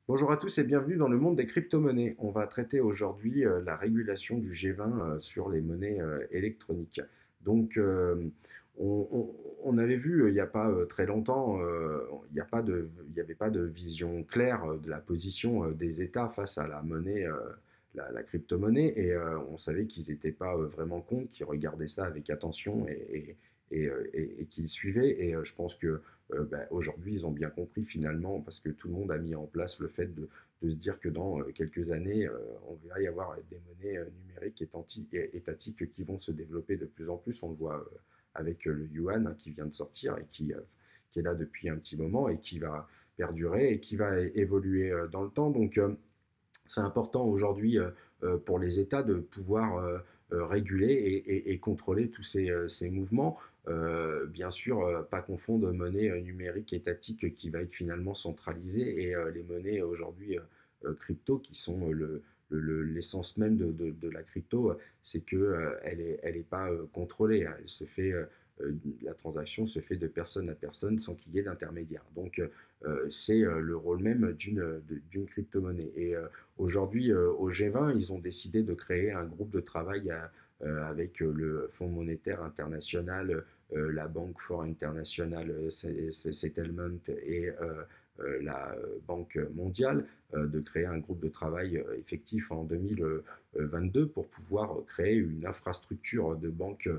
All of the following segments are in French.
Bonjour à tous et bienvenue dans le monde des crypto-monnaies. On va traiter aujourd'hui la régulation du G20 sur les monnaies électroniques. Donc, on avait vu il n'y a pas très longtemps, il n'y avait pas de vision claire de la position des États face à la monnaie, la crypto-monnaie, et on savait qu'ils n'étaient pas vraiment contre, qu'ils regardaient ça avec attention et qu'ils suivaient. Et je pense que aujourd'hui, ils ont bien compris finalement, parce que tout le monde a mis en place le fait de se dire que dans quelques années, on verra y avoir des monnaies numériques étatiques qui vont se développer de plus en plus. On le voit avec le yuan hein, qui vient de sortir et qui est là depuis un petit moment et qui va perdurer et qui va évoluer dans le temps. Donc, c'est important aujourd'hui pour les États de pouvoir réguler et contrôler tous ces mouvements. Bien sûr, pas confondre monnaie numérique étatique qui va être finalement centralisée et les monnaies aujourd'hui crypto qui sont l'essence même de la crypto, c'est qu'elle elle est pas contrôlée. Hein. Elle se fait, la transaction se fait de personne à personne sans qu'il y ait d'intermédiaire. Donc, c'est le rôle même d'une crypto-monnaie. Et aujourd'hui, au G20, ils ont décidé de créer un groupe de travail avec le Fonds monétaire international, la Banque for International Settlement et la Banque mondiale, de créer un groupe de travail effectif en 2022 pour pouvoir créer une infrastructure de banque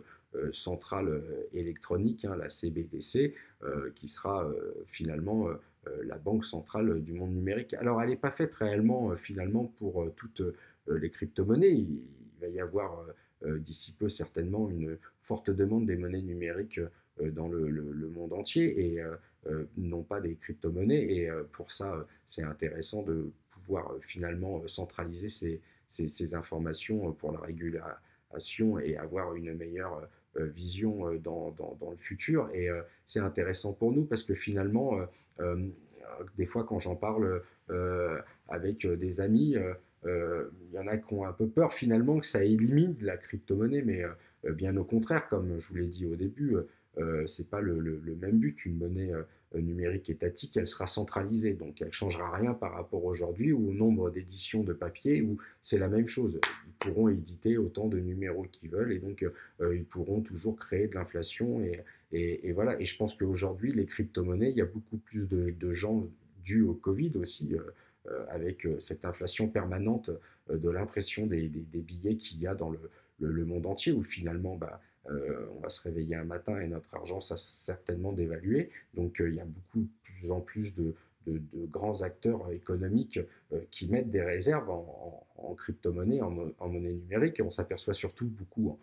centrale électronique, hein, la CBDC, qui sera finalement la banque centrale du monde numérique. Alors, elle n'est pas faite réellement, finalement, pour toutes les crypto-monnaies. Il va y avoir d'ici peu certainement une forte demande des monnaies numériques dans le monde entier et non pas des crypto-monnaies. Et pour ça, c'est intéressant de pouvoir finalement centraliser ces informations pour la régulation et avoir une meilleure vision dans le futur. Et c'est intéressant pour nous parce que finalement, euh, des fois, quand j'en parle avec des amis, il y en a qui ont un peu peur finalement que ça élimine la crypto-monnaie, mais bien au contraire, comme je vous l'ai dit au début, c'est pas le même but. Une monnaie numérique étatique, elle sera centralisée, donc elle ne changera rien par rapport aujourd'hui ou au nombre d'éditions de papier où c'est la même chose. Ils pourront éditer autant de numéros qu'ils veulent et donc ils pourront toujours créer de l'inflation et voilà. Et je pense qu'aujourd'hui, les crypto-monnaies, il y a beaucoup plus de gens dû au Covid aussi, avec cette inflation permanente de l'impression des billets qu'il y a dans le monde entier, où finalement, on va se réveiller un matin et notre argent, ça certainement dévalué. Donc, il y a beaucoup plus en plus de grands acteurs économiques qui mettent des réserves en crypto-monnaie, en monnaie numérique, et on s'aperçoit surtout beaucoup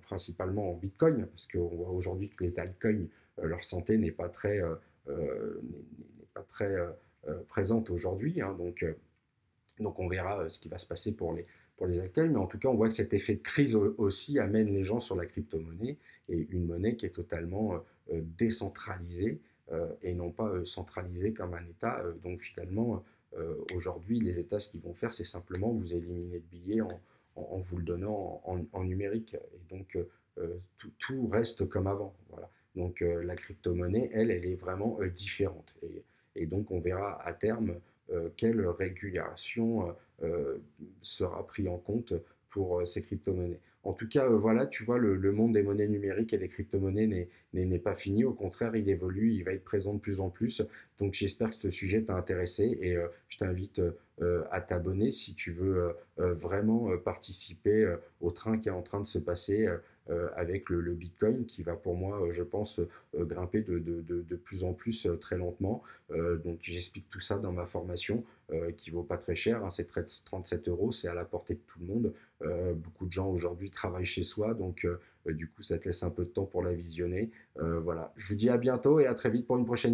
principalement en Bitcoin, parce qu'on voit aujourd'hui que les altcoins, leur santé n'est pas très, n'est pas très présente aujourd'hui. Hein, donc on verra ce qui va se passer pour les altcoins. Mais en tout cas, on voit que cet effet de crise aussi amène les gens sur la crypto-monnaie et une monnaie qui est totalement décentralisée et non pas centralisée comme un État. Donc finalement, aujourd'hui, les États, ce qu'ils vont faire, c'est simplement vous éliminer le billet en vous le donnant en numérique. Et donc, tout reste comme avant. Voilà. Donc, la crypto-monnaie, elle est vraiment différente. Et donc, on verra à terme quelle régulation sera prise en compte pour ces crypto-monnaies. En tout cas, voilà, tu vois, le monde des monnaies numériques et des crypto-monnaies n'est pas fini. Au contraire, il évolue, il va être présent de plus en plus. Donc, j'espère que ce sujet t'a intéressé et je t'invite à t'abonner si tu veux vraiment participer au train qui est en train de se passer avec le Bitcoin qui va pour moi, je pense, grimper de plus en plus très lentement. Donc j'explique tout ça dans ma formation qui vaut pas très cher, hein, c'est 37 euros, c'est à la portée de tout le monde. Beaucoup de gens aujourd'hui travaillent chez soi, donc du coup ça te laisse un peu de temps pour la visionner. Voilà, je vous dis à bientôt et à très vite pour une prochaine vidéo.